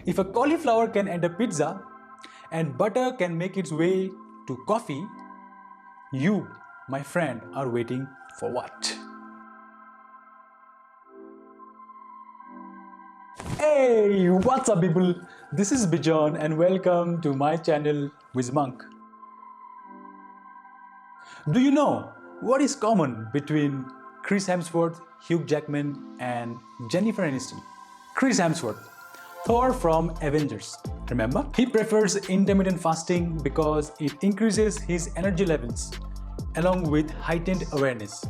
If a cauliflower can enter pizza and butter can make its way to coffee, you, my friend, are waiting for what? Hey, what's up people? This is Bijan and welcome to my channel WhizMonk. Do you know what is common between Chris Hemsworth, Hugh Jackman and Jennifer Aniston? Chris Hemsworth, Thor from Avengers. Remember? He prefers intermittent fasting because it increases his energy levels along with heightened awareness.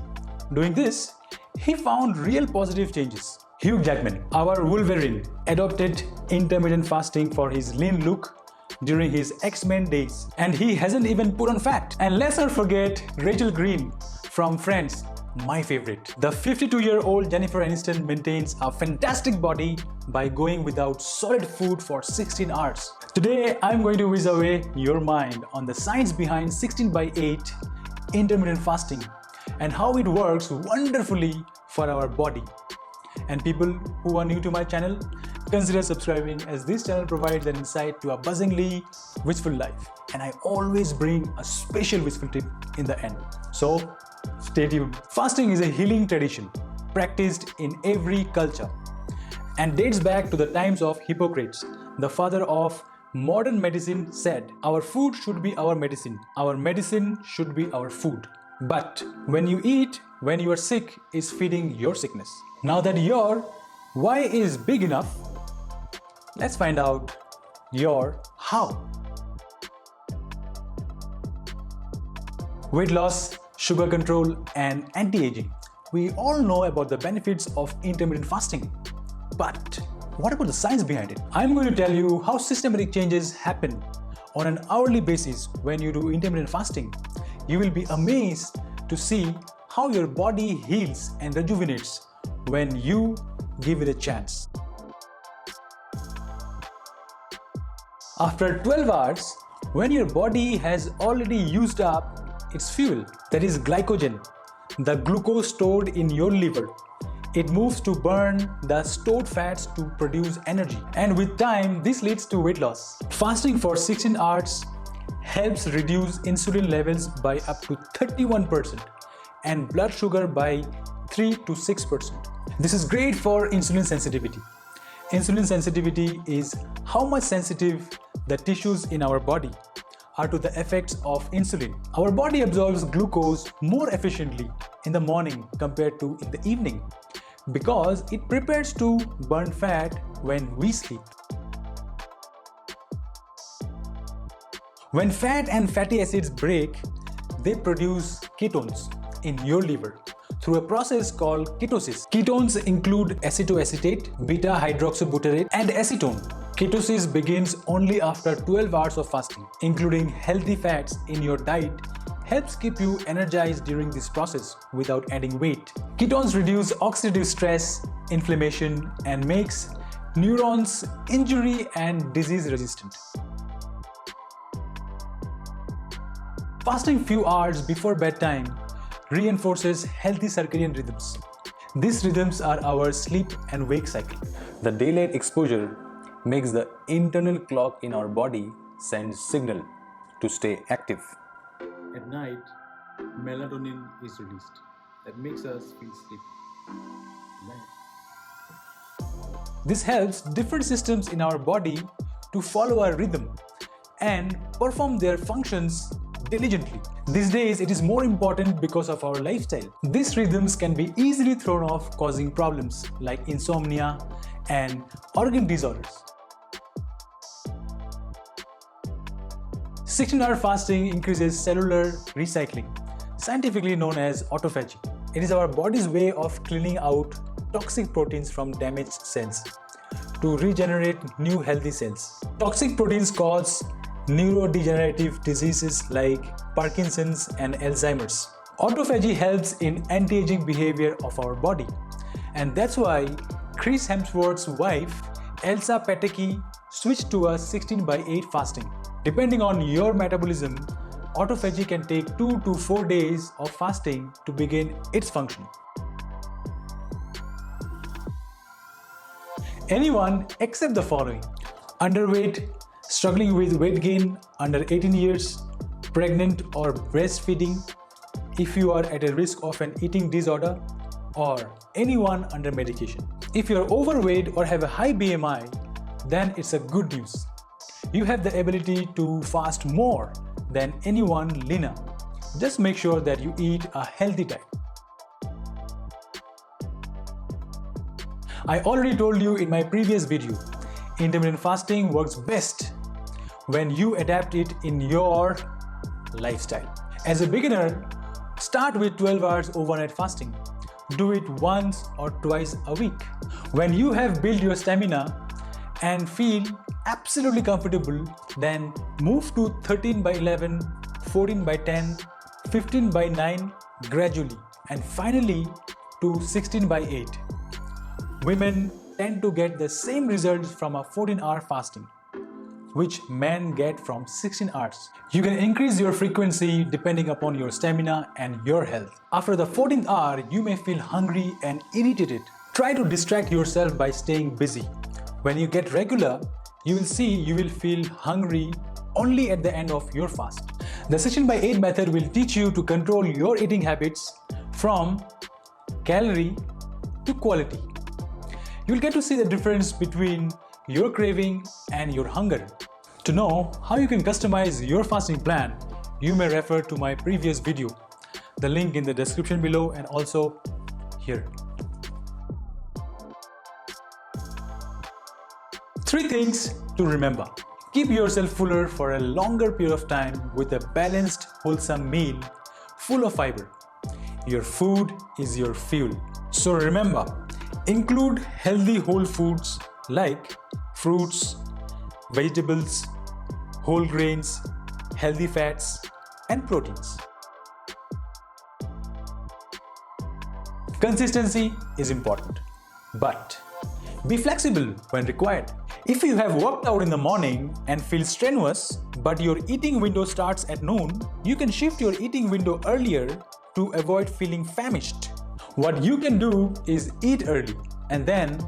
Doing this, he found real positive changes. Hugh Jackman, our Wolverine, adopted intermittent fasting for his lean look during his X-Men days, and he hasn't even put on fat. And let's not forget Rachel Green from Friends, my favorite. The 52-year-old Jennifer Aniston maintains a fantastic body by going without solid food for 16 hours. Today, I'm going to whiz away your mind on the science behind 16/8 intermittent fasting and how it works wonderfully for our body. And people who are new to my channel, consider subscribing as this channel provides an insight to a buzzingly wishful life. And I always bring a special wishful tip in the end. So stay tuned. Fasting is a healing tradition practiced in every culture and dates back to the times of Hippocrates. The father of modern medicine said, "Our food should be our medicine should be our food. But when you eat, when you are sick, is feeding your sickness." Now that your why is big enough, let's find out your how. Weight loss, sugar control and anti-aging. We all know about the benefits of intermittent fasting. But what about the science behind it? I'm going to tell you how systematic changes happen on an hourly basis when you do intermittent fasting. You will be amazed to see how your body heals and rejuvenates when you give it a chance. After 12 hours, when your body has already used up its fuel, that is glycogen, the glucose stored in your liver, it moves to burn the stored fats to produce energy. And with time, this leads to weight loss. Fasting for 16 hours helps reduce insulin levels by up to 31% and blood sugar by 3 to 6%. This is great for insulin sensitivity. Insulin sensitivity is how much sensitive the tissues in our body are to the effects of insulin. Our body absorbs glucose more efficiently in the morning compared to in the evening because it prepares to burn fat when we sleep. When fat and fatty acids break, they produce ketones in your liver through a process called ketosis. Ketones include acetoacetate, beta-hydroxybutyrate, and acetone. Ketosis begins only after 12 hours of fasting. Including healthy fats in your diet helps keep you energized during this process without adding weight. Ketones reduce oxidative stress, inflammation, and makes neurons injury and disease resistant. Fasting few hours before bedtime reinforces healthy circadian rhythms. These rhythms are our sleep and wake cycle. The daylight exposure makes the internal clock in our body send signal to stay active. At night, melatonin is released. That makes us feel sleepy. This helps different systems in our body to follow our rhythm and perform their functions diligently. These days, it is more important because of our lifestyle. These rhythms can be easily thrown off, causing problems like insomnia and organ disorders. 16-hour fasting increases cellular recycling, scientifically known as autophagy. It is our body's way of cleaning out toxic proteins from damaged cells to regenerate new healthy cells. Toxic proteins cause neurodegenerative diseases like Parkinson's and Alzheimer's. Autophagy helps in anti-aging behavior of our body, and that's why Chris Hemsworth's wife, Elsa Pataki, switched to a 16/8 fasting. Depending on your metabolism, autophagy can take 2 to 4 days of fasting to begin its function. Anyone except the following: underweight, struggling with weight gain, under 18 years, pregnant or breastfeeding, if you are at a risk of an eating disorder, or anyone under medication. If you are overweight or have a high BMI, then it's a good news. You have the ability to fast more than anyone leaner. Just make sure that you eat a healthy diet. I already told you in my previous video, intermittent fasting works best when you adapt it in your lifestyle. As a beginner, start with 12 hours overnight fasting. Do it once or twice a week. When you have built your stamina and feel absolutely comfortable, then move to 13 by 11, 14 by 10, 15 by 9 gradually, and finally to 16 by 8. Women tend to get the same results from a 14-hour fasting, which men get from 16 hours. You can increase your frequency depending upon your stamina and your health. After the 14th hour, you may feel hungry and irritated. Try to distract yourself by staying busy. When you get regular, you will see you will feel hungry only at the end of your fast. The 16 by 8 method will teach you to control your eating habits from calorie to quality. You'll get to see the difference between your craving and your hunger. To know how you can customize your fasting plan, you may refer to my previous video. The link in the description below and also here. 3 things to remember. Keep yourself fuller for a longer period of time with a balanced, wholesome meal full of fiber. Your food is your fuel. So remember, include healthy whole foods like fruits, vegetables, whole grains, healthy fats, and proteins. Consistency is important, but be flexible when required. If you have worked out in the morning and feel strenuous, but your eating window starts at noon, you can shift your eating window earlier to avoid feeling famished. What you can do is eat early and then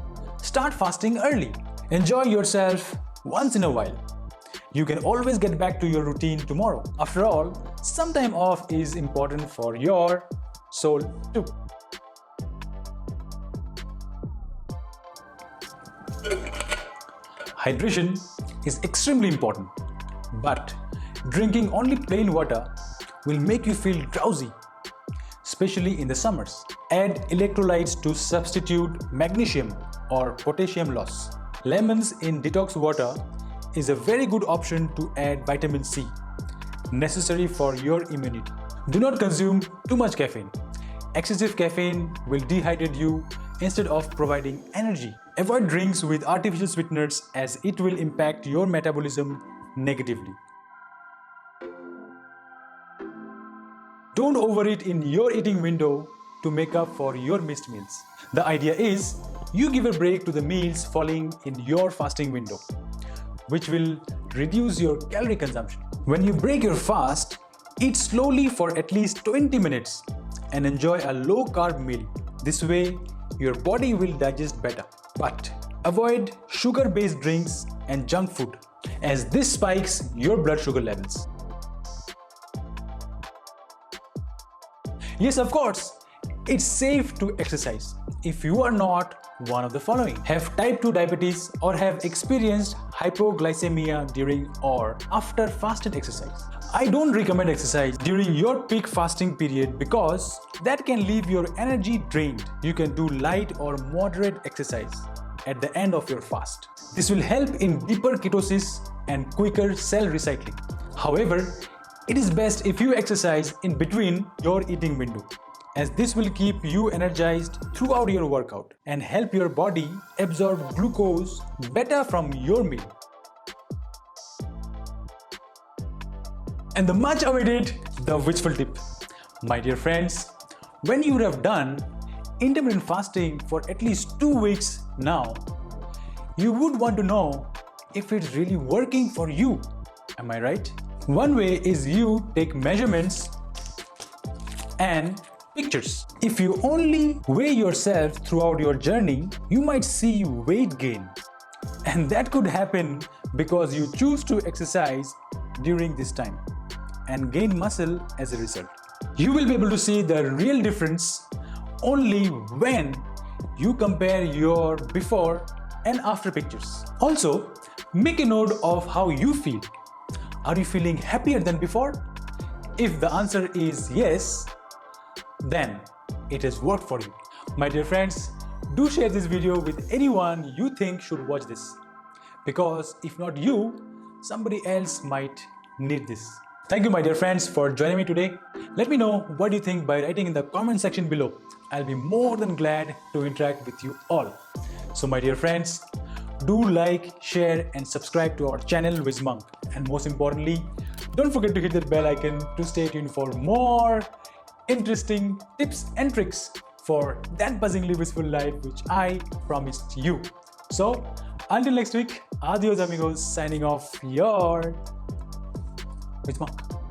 start fasting early. Enjoy yourself once in a while. You can always get back to your routine tomorrow. After all, some time off is important for your soul too. Hydration is extremely important, but drinking only plain water will make you feel drowsy, especially in the summers. Add electrolytes to substitute magnesium or potassium loss. Lemons in detox water is a very good option to add vitamin C, necessary for your immunity. Do not consume too much caffeine. Excessive caffeine will dehydrate you instead of providing energy. Avoid drinks with artificial sweeteners as it will impact your metabolism negatively. Don't overeat in your eating window to make up for your missed meals. The idea is you give a break to the meals falling in your fasting window, which will reduce your calorie consumption. When you break your fast, eat slowly for at least 20 minutes and enjoy a low-carb meal. This way, your body will digest better. But avoid sugar-based drinks and junk food, as this spikes your blood sugar levels. Yes, of course, it's safe to exercise if you are not one of the following: have type 2 diabetes or have experienced hypoglycemia during or after fasted exercise. I don't recommend exercise during your peak fasting period because that can leave your energy drained. You can do light or moderate exercise at the end of your fast. This will help in deeper ketosis and quicker cell recycling. However, it is best if you exercise in between your eating window, as this will keep you energized throughout your workout and help your body absorb glucose better from your meal. And the much awaited, the wishful tip. My dear friends, when you have done intermittent fasting for at least 2 weeks now, you would want to know if it's really working for you. Am I right? One way is you take measurements and pictures. If you only weigh yourself throughout your journey, you might see weight gain And that could happen because you choose to exercise during this time and gain muscle as a result. You will be able to see the real difference only when you compare your before and after pictures. Also, make a note of how you feel. Are you feeling happier than before? If the answer is yes, then it has worked for you. My dear friends, do share this video with anyone you think should watch this. Because if not you, somebody else might need this. Thank you, my dear friends, for joining me today. Let me know what you think by writing in the comment section below. I'll be more than glad to interact with you all. So my dear friends, do like, share and subscribe to our channel WhizMonk. And most importantly, don't forget to hit that bell icon to stay tuned for more interesting tips and tricks for that buzzingly blissful life which I promised you. So until next week, adios amigos, signing off, your WhizMonk.